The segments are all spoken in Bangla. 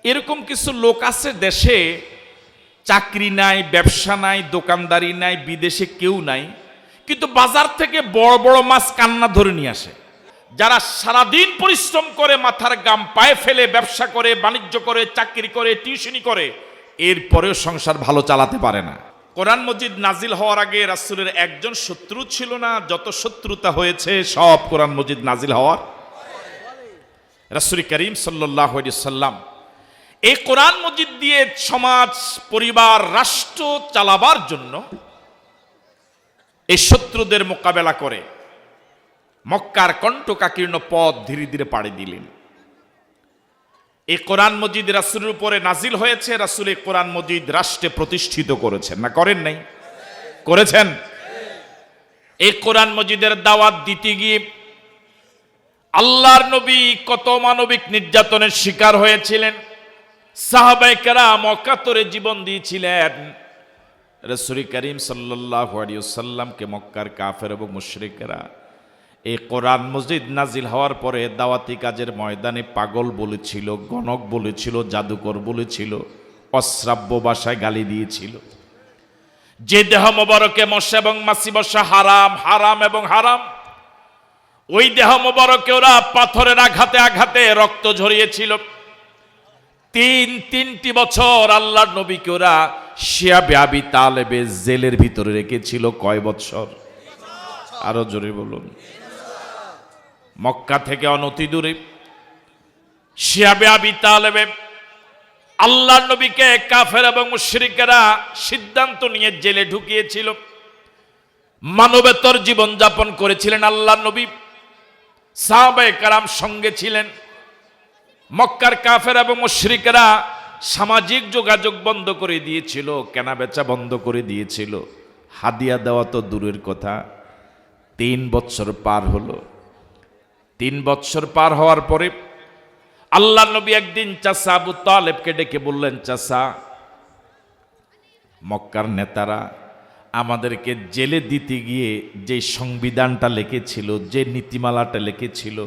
এরকম কিছু লোক আছে দেশে, চাকরি নাই, ব্যবসা নাই, দোকানদারি নাই, বিদেশে কেউ নাই, কিন্তু বাজার থেকে বড় বড় মাছ কান্না ধরে নিয়ে আসে। যারা সারাদিন পরিশ্রম করে, মাথার গাম পায়ে ফেলে ব্যবসা করে, বাণিজ্য করে, চাকরি করে, টিউশনি করে, এরপরেও সংসার ভালো চালাতে পারে না। কোরআন মজিদ নাজিল হওয়ার আগে রাসূলের একজন শত্রু ছিল না, যত শত্রুতা হয়েছে সব কোরআন মজিদ নাজিল হওয়ার। রাসূল করিম সাল্লাল্লাহু আলাইহি সাল্লাম এই কোরআন মজিদ দিয়ে সমাজ, পরিবার, রাষ্ট্র চালাবার জন্য এই শত্রুদের মোকাবেলা করে মক্কার কণ্টকাকীর্ণ পথ ধীরে ধীরে পাড়ি দিলেন। এই কোরআন মজিদ রাসূলের উপরে নাজিল হয়েছে, রাসূল এই কোরআন মজিদ রাষ্ট্রে প্রতিষ্ঠিত করেছেন না করেন নাই? করেছেন। এই কোরআন মজিদের দাওয়াত দিতে গিয়ে আল্লাহর নবী কত মানবিক নির্যাতনের শিকার হয়েছিলেন। সাহাবায়ে কেরাম অকাতরে জীবন দিয়েছিলেন। রাসূল করিম সাল্লাল্লাহু আলাইহি ওয়াসাল্লামকে মক্কার কাফের এবং মুশরিকরা এই কোরআন মজিদ নাজিল হওয়ার পরে দাওয়াতি কাজের ময়দানে পাগল বলেছিল, গণক বলেছিল, জাদুকর বলেছিল, অশ্রাব্য ভাষায় গালি দিয়েছিল। যে দেহ মোবারকে মশা এবং মাছি বসা হারাম, হারাম এবং হারাম, ওই দেহ মোবারকে ওরা পাথরের আঘাতে আঘাতে রক্ত ঝরিয়েছিল। তিনটি বছর আল্লাহর নবীকে ওরা শিয়াবে আবি তালেবে জেলের ভিতরে রেখেছিল। কয় বছর? আরো জোরে বলুন। মক্কা থেকে অনতি দূরে শিয়াবে আবি তালেবে আল্লাহর নবীকে কাফের এবং মুশরিকরা সিদ্ধান্ত নিয়ে জেলে ঢুকিয়েছিল। মানবেতর জীবন যাপন করেছিলেন আল্লাহর নবী, সাহাবায়ে কেরাম সঙ্গে ছিলেন। মক্কার কাফের এবং মুশরিকরা সামাজিক যোগাযোগ বন্ধ করে দিয়েছিল, কেনা বেচা বন্ধ করে দিয়েছিল, হাদিয়া দেওয়া তো দূরের কথা। 3 বছর পার হলো। 3 বছর পার হওয়ার পরে আল্লাহর নবী একদিন চাচা আবু তালেবকে ডেকে বললেন, চাচা, মক্কার নেতারা আমাদেরকে জেলে দিতে গিয়ে যে সংবিধানটা লিখেছিল, যে নীতিমালাটা লিখেছিল,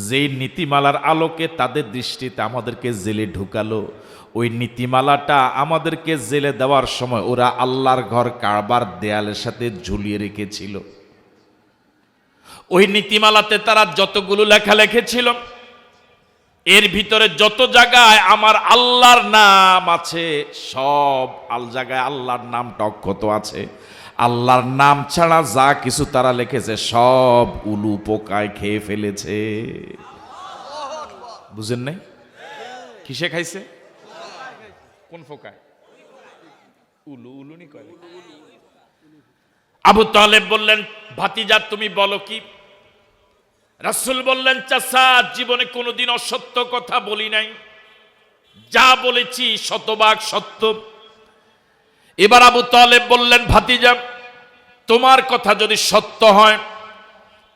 যেই নীতিমালার আলোকে তাদের দৃষ্টিতে আমাদেরকে জেলে ঢুকালো, ওই নীতিমালাটা আমাদেরকে জেলে দেওয়ার সময় ওরা আল্লাহর ঘর কাবার দেয়ালের সাথে ঝুলিয়ে রেখেছিল। ওই নীতিমালাতে তারা যতগুলো লেখা লিখেছিল, এর ভিতরে যত জায়গায় আমার আল্লাহর নাম আছে, সব জায়গায় আল্লাহর নামটা অক্ষত আছে। আল্লাহর নাম ছাড়া যা কিছু তারা লিখেছে সব উলু পোকায় খেয়ে ফেলেছে। বুঝেন নাই? কিসে খাইছে? কোন পোকায়? উলু উলুনি কয়। আবু তালেব বললেন, ভাতিজা তুমি বলো কি? রাসূল বললেন, চাচা, জীবনে কোনোদিন অসত্য কথা বলি নাই, যা বলেছি শতভাগ সত্য। এবার আবু তালেব বললেন, ভাতিজা, তোমার কথা যদি সত্য হয়,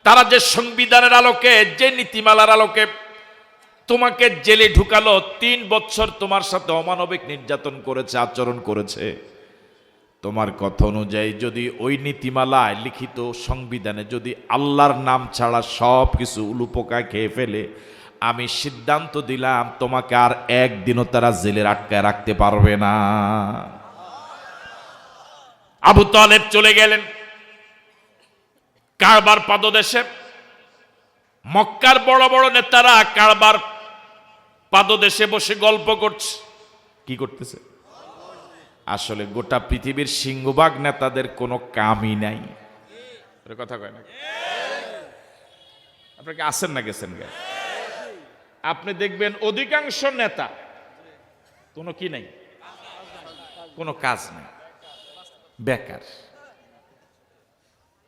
তারা যে সংবিধানের আলোকে, যে নীতিমালার আলোকে তোমাকে জেলে ঢুকালো, 3 বছর তোমার সাথে অমানবিক নির্যাতন করেছে, আচরণ করেছে, তোমার কথা অনুযায়ী যদি ওই নীতিমালায় লিখিত সংবিধানে যদি আল্লাহর নাম ছাড়া সব কিছু উলুপোকায় খেয়ে ফেলে, আমি সিদ্ধান্ত দিলাম তোমাকে আর একদিনও তারা জেলে আটকায় রাখতে পারবে না। আবু তালেব চলে গেলেন কাবার পাদদেশে। মক্কার বড় বড় নেতারা কাবার পাদদেশে বসে গল্প করছে। কি করতেছে? আসলে গোটা পৃথিবীর সিংহভাগ নেতাদের কোনো কামই নাই। কথা কয় না? আপনাকে আসেন না গেছেন গে? আপনি দেখবেন অধিকাংশ নেতা কোনো কি নাই, কোনো কাজ নাই, বেকার।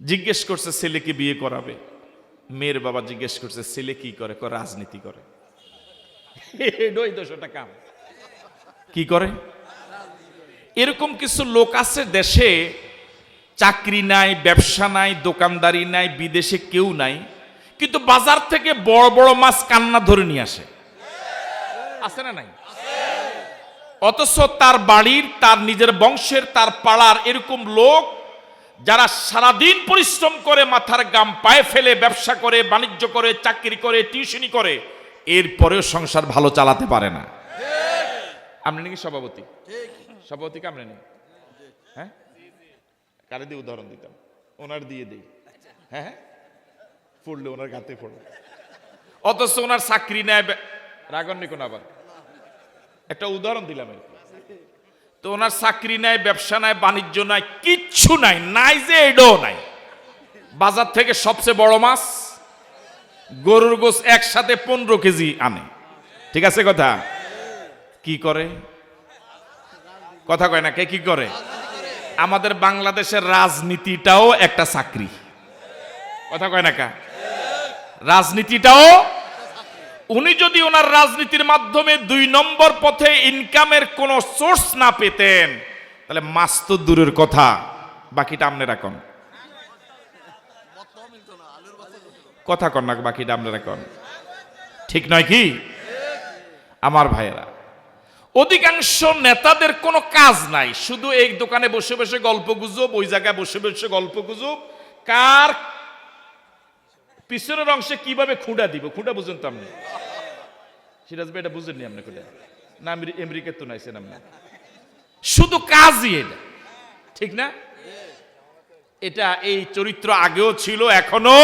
জিজ্ঞেস করছে ছেলেকে বিয়ে করাবে, মেয়ের বাবা জিজ্ঞেস করছে ছেলে কি করে? রাজনীতি করে। এটাই 200টা কাম কি করে? এরকম কিছু লোক আছে দেশে, চাকরি নাই, ব্যবসা নাই, দোকানদারি নাই, বিদেশে কেউ নাই, কিন্তু বাজার থেকে বড় বড় মাছ কান্না ধরে নিয়ে আসে। আছে না নাই? অথচ তার বাড়ির, তার নিজের বংশের, তার পাড়ার এরকম লোক যারা সারাদিন পরিশ্রম করে, মাথার গাম পায়ে ফেলে ব্যবসা করে, বাণিজ্য করে, চাকরি করে, টিউশনি করে, এরপরেও সংসার ভালো চালাতে পারে না। আপনি নাকি সভাপতি? সভাপতিকে আপনি নেই? হ্যাঁ, কারে দিয়ে উদাহরণ দিতাম, ওনার দিয়ে দিই। হ্যাঁ, পড়লে ওনার গাতে পড়লো, অথচ ওনার চাকরি নেয়। রাগান্বিত কোন আবার একটা উদাহরণ দিলাম। তো ওনার চাকরি নাই, ব্যবসা নাই, বাণিজ্য নাই, কিচ্ছু নাই, নাই যে এটাও নাই। বাজার থেকে সবচেয়ে বড় মাছ গরুর গোশ একসাথে 15 কেজি আনে। ঠিক আছে কথা? কি করে? কথা কয় না কে? কি করে? আমাদের বাংলাদেশের রাজনীতিটাও একটা চাকরি। কথা কয় না কা? রাজনীতিটাও। উনি যদি ওনার রাজনীতির মাধ্যমে 2 নম্বর পথে ইনকামের কোন সোর্স না পেতেন, তাহলে মাস তো দূরের কথা, বাকিটা আপনি রাখুন। কথা কন না, বাকিটা আপনি রাখুন। ঠিক নয় কি আমার ভাইয়েরা? অধিকাংশ নেতাদের কোনো কাজ নাই, শুধু এই দোকানে বসে বসে গল্প গুজব, ওই জায়গায় বসে বসে গল্প গুজব, কার পিছনের অংশে কিভাবে খুঁড়া দিব। খুঁড়া বুঝেন তো আপনি? সিরাজ ভাই এটা বুঝেননি আপনি? খুঁড়া না, আমেরিকা তো নাইছেন আপনি। শুধু কাজই এটা, ঠিক না? এটা এই চরিত্র আগেও ছিল, এখনো।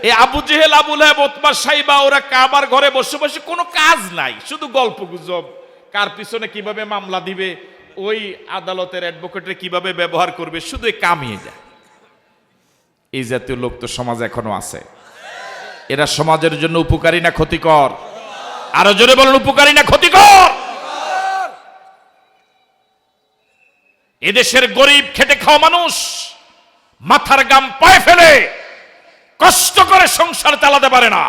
এই আবু জেহেল, আবু লাহাব, উতবা, সাইবা, ওরা কাবার ঘরে বসে বসে কোনো কাজ নাই, শুধু গল্প গুজব, কার পিছনে কিভাবে মামলা দিবে, ওই আদালতের অ্যাডভোকেটে কিভাবে ব্যবহার করবে, শুধু কামিয়ে যায়। এই জাতীয় লোক তো সমাজে এখনো আছে। এরা সমাজের জন্য উপকারী না ক্ষতিকর? আরো জোরে বলেন, উপকারী না ক্ষতিকর? এদেশের গরিব খেটে খাওয়া মানুষ মাথার গাম পায়ে ফেলে কষ্ট করে সংসার চালাতে পারে না,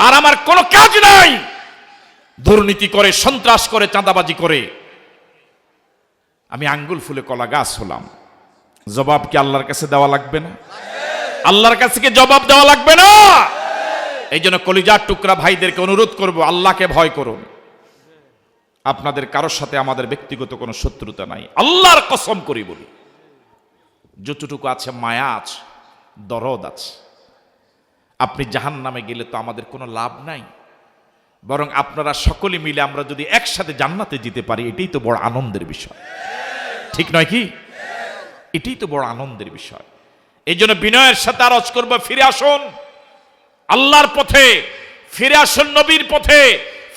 আর আমার কোনো কাজ নাই, দুর্নীতি করে, সন্ত্রাস করে, চাঁদাবাজি করে আমি আঙ্গুল ফুলে কলা গাছ হলাম। জবাব কি আল্লাহর কাছে দেওয়া লাগবে না? আল্লাহর কাছে কি জবাব দেওয়া লাগবে না? এই জন্য কলিজার টুকরা ভাইদেরকে অনুরোধ করব, আল্লাহকে ভয় করুন। আপনাদের কারোর সাথে আমাদের ব্যক্তিগত কোনো শত্রুতা নাই। আল্লাহর কসম করি বলি, যতটুকু আছে মায়া আছে, দরদ আছে। আপনি জাহান্নামে গেলে তো আমাদের কোনো লাভ নাই, বরং আপনারা সকলে মিলে আমরা যদি একসাথে জান্নাতে যেতে পারি, এটাই তো বড় আনন্দের বিষয়। ঠিক নয় কি? এটাই তো বড় আনন্দের বিষয়। এই জন্য বিনয়ের সাথে আরজ করবো, ফিরে আসুন আল্লাহর পথে, ফিরে আসুন নবীর পথে,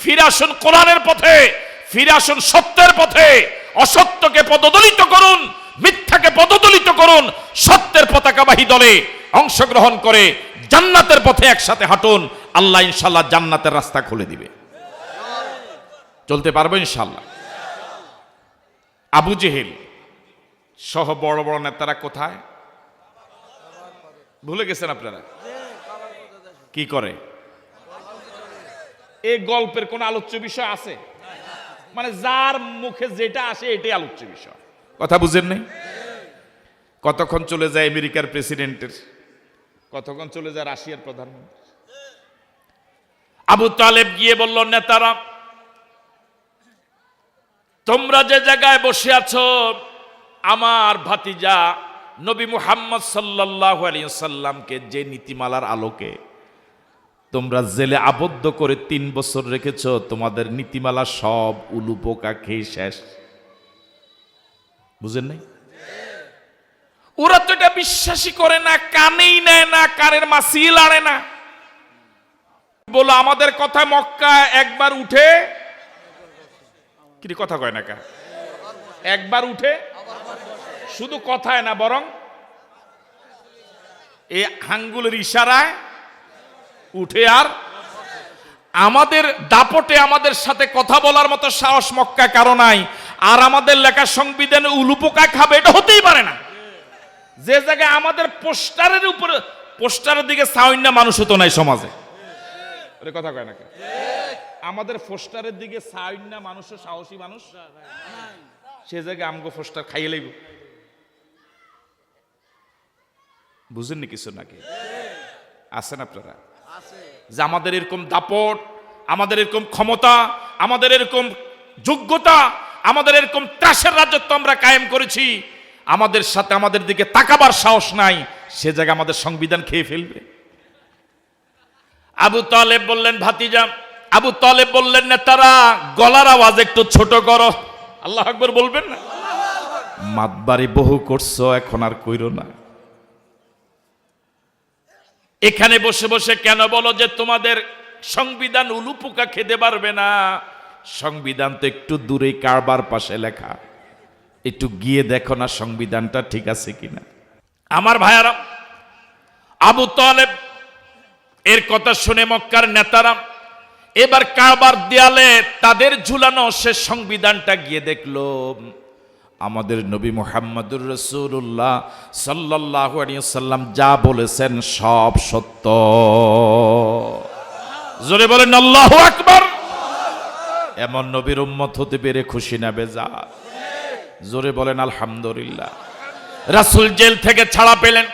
ফিরে আসুন কোরআনের পথে, ফিরে আসুন সত্যের পথে। অসত্যকে পদদলিত করুন, মিথ্যাকে পদদলিত করুন, সত্যের পতাকাবাহী দলে অংশগ্রহণ করে জান্নাতের পথে একসাথে হাঁটুন। আল্লাহ ইনশাল্লাহ জান্নাতের রাস্তা খুলে দিবে। চলতে পারবো ইনশাল্লাহ। আবু জেহেল সহ বড় বড় নেতারা কোথায়? ভুলে গেছেন আপনারা? কি করে? এই গল্পের কোন আলোচ্য বিষয় আছে? মানে যার মুখে যেটা আসে এটাই আলোচ্য বিষয়। কথা বুঝেন নাই? কতক্ষণ চলে যায় আমেরিকার প্রেসিডেন্টের, কতক্ষণ চলে যায় রাশিয়ার প্রধানমন্ত্রী। আবু তালেব গিয়ে বলল, নেতারা তোমরা যে জায়গায় বসে আছো, আমার ভাতিজা নবী মুহাম্মদ সাল্লাল্লাহু আলাইহি ওয়াসাল্লামকে যে নীতিমালার আলোকে তোমরা জেলে আবদ্ধ করে 3 বছর রেখেছ, তোমাদের নীতিমালা সব উলু পোকা খেয়ে শেষ। বুঝেন নাই? ওরা তো এটা বিশ্বাসই করে না, কানেই নেয় না, কানের মাছি লাড়ে না। বলো আমাদের কথা মক্কা একবার উঠে, কি কথা কয় না কা, একবার উঠে, শুধু কথায় না বরং এই আঙ্গুলের ইশারায় উঠে। আর আমাদের দাপটে আমাদের সাথে কথা বলার মতো সাহস মক্কায় কারো নাই। আর আমাদের লেখা সংবিধানে উলুপোকা খাবে, এটা হতেই পারে না। যে জায়গায় আমাদের পোস্টারের উপরে, পোস্টারের দিকে সাউন্না মানুষ হতো নাই সমাজে। কথা কয় না, আমাদের পোস্টারের দিকে সাউন্না মানুষ, সাহসী মানুষ, সে জায়গায় আমগো পোস্টার খাইয়ে লইব। বুঝেননি কিছু নাকি? আছেন আপনারা? যে আমাদের এরকম দাপট, আমাদের এরকম ক্ষমতা, আমাদের এরকম যোগ্যতা, আমাদের এরকম ত্রাসের রাজত্ব আমরা কায়েম করেছি, আমাদের সাথে আমাদের দিকে তাকাবার সাহস নাই, সে জায়গায় আমাদের সংবিধান খেয়ে ফেলবে। আবু তালেব বললেন, ভাতিজা আবু তালেব বললেন, নেতারা গলার আওয়াজ একটু ছোট করো। আল্লাহু আকবার বলবেন না? মাতবাড়ি বহু করছো, এখন আর কইরো না। এখানে বসে বসে কেন বলো যে তোমাদের সংবিধান উলু পোকা খেতে পারবে না? সংবিধান তো একটু দূরে কারবার পাশে লেখা, একটু গিয়ে দেখো না সংবিধানটা ঠিক আছে কিনা। আমার ভাইয়ারা, আবু তালেব এর কথা শুনে মক্কার নেতারা এবার কাবার দেয়ালে তাদের ঝুলানো সে সংবিধানটা গিয়ে দেখলো আমাদের নবী মুহাম্মদুর রাসূলুল্লাহ সাল্লাল্লাহু আলাইহি ওয়াসাল্লাম যা বলেছেন সব সত্য। জোরে বলেন আল্লাহু আকবার। এমন নবীর উম্মত হতে পেরে খুশি না বেজার? জোরে বলেন আলহামদুলিল্লাহ। রাসূল জেল থেকে ছাড়া পেলেন।